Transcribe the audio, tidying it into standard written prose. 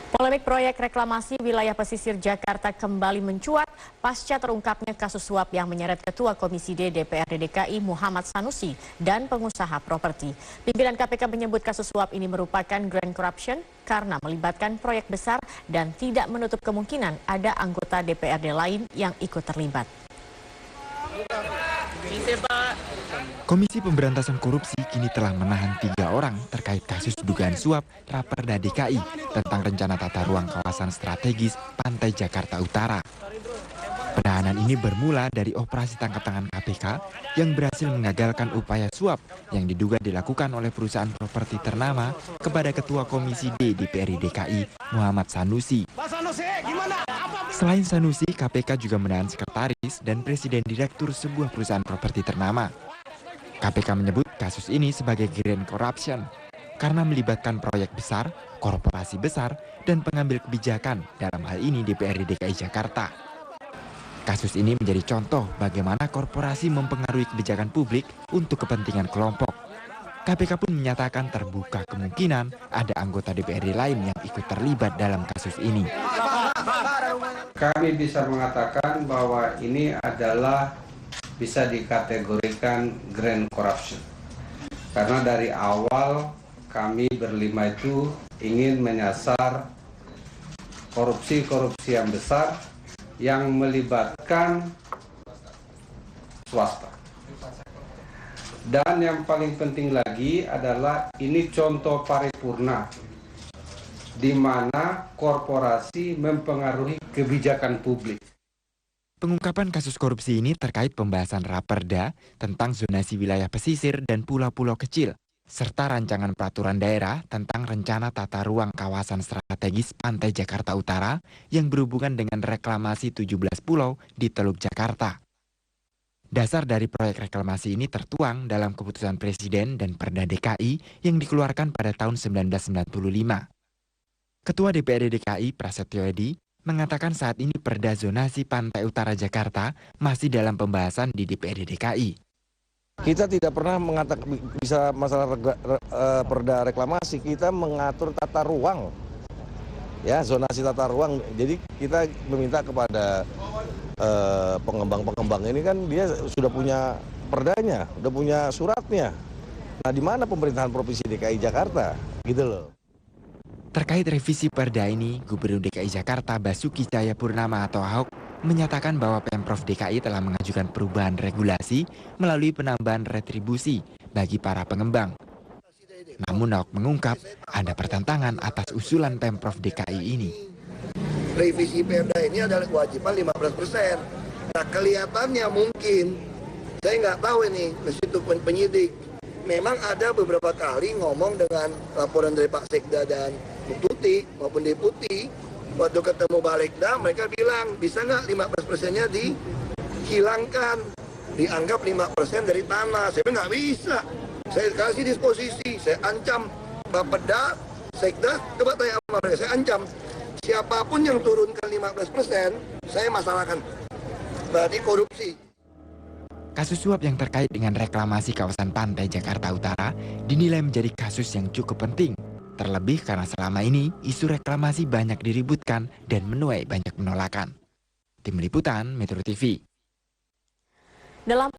Polemik proyek reklamasi wilayah pesisir Jakarta kembali mencuat pasca terungkapnya kasus suap yang menyeret Ketua Komisi D DPRD DKI Muhammad Sanusi dan pengusaha properti. Pimpinan KPK menyebut kasus suap ini merupakan grand corruption karena melibatkan proyek besar dan tidak menutup kemungkinan ada anggota DPRD lain yang ikut terlibat. Komisi Pemberantasan Korupsi kini telah menahan 3 orang terkait kasus dugaan suap Raperda DKI tentang rencana tata ruang kawasan strategis Pantai Jakarta Utara. Penahanan ini bermula dari operasi tangkap tangan KPK yang berhasil mengagalkan upaya suap yang diduga dilakukan oleh perusahaan properti ternama kepada Ketua Komisi D DPRD DKI Muhammad Sanusi. Selain Sanusi, KPK juga menahan sekretaris dan presiden direktur sebuah perusahaan properti ternama. KPK menyebut kasus ini sebagai grand corruption karena melibatkan proyek besar, korporasi besar, dan pengambil kebijakan dalam hal ini DPRD DKI Jakarta. Kasus ini menjadi contoh bagaimana korporasi mempengaruhi kebijakan publik untuk kepentingan kelompok. KPK pun menyatakan terbuka kemungkinan ada anggota DPRD lain yang ikut terlibat dalam kasus ini. Kami bisa mengatakan bahwa ini adalah bisa dikategorikan grand corruption. Karena dari awal kami berlima itu ingin menyasar korupsi-korupsi yang besar yang melibatkan swasta. Dan yang paling penting lagi adalah ini contoh paripurna di mana korporasi mempengaruhi kebijakan publik. Pengungkapan kasus korupsi ini terkait pembahasan Raperda tentang zonasi wilayah pesisir dan pulau-pulau kecil, serta rancangan peraturan daerah tentang rencana tata ruang kawasan strategis Pantai Jakarta Utara yang berhubungan dengan reklamasi 17 pulau di Teluk Jakarta. Dasar dari proyek reklamasi ini tertuang dalam keputusan Presiden dan Perda DKI yang dikeluarkan pada tahun 1995. Ketua DPRD DKI Prasetyo Edy mengatakan saat ini Perda Zonasi Pantai Utara Jakarta masih dalam pembahasan di DPRD DKI. Kita tidak pernah mengatakan bisa masalah perda reklamasi, kita mengatur tata ruang, ya zonasi tata ruang. Jadi kita meminta kepada pengembang-pengembang ini kan dia sudah punya perdanya, sudah punya suratnya. Nah, di mana pemerintahan Provinsi DKI Jakarta, gitu loh. Terkait revisi perda ini, Gubernur DKI Jakarta Basuki Cahayapurnama atau Ahok menyatakan bahwa Pemprov DKI telah mengajukan perubahan regulasi melalui penambahan retribusi bagi para pengembang. Namun Ahok mengungkap ada pertentangan atas usulan Pemprov DKI ini. Revisi perda ini adalah kewajiban 15%. Nah, kelihatannya mungkin, saya nggak tahu ini, meskipun penyidik, memang ada beberapa kali ngomong dengan laporan dari Pak Sekda dan Bu Tuti maupun Deputi, waktu ketemu Balegda mereka bilang bisa nggak 15%-nya dihilangkan, dianggap 5% dari tanah. Saya bilang nggak bisa, saya kasih disposisi, saya ancam Bapeda, Sekda, coba tanya sama mereka, saya ancam siapapun yang turunkan 15%, saya masalahkan, berarti korupsi. Kasus suap yang terkait dengan reklamasi kawasan Pantai Jakarta Utara dinilai menjadi kasus yang cukup penting. Terlebih karena selama ini isu reklamasi banyak diributkan dan menuai banyak penolakan. Tim Liputan Metro TV.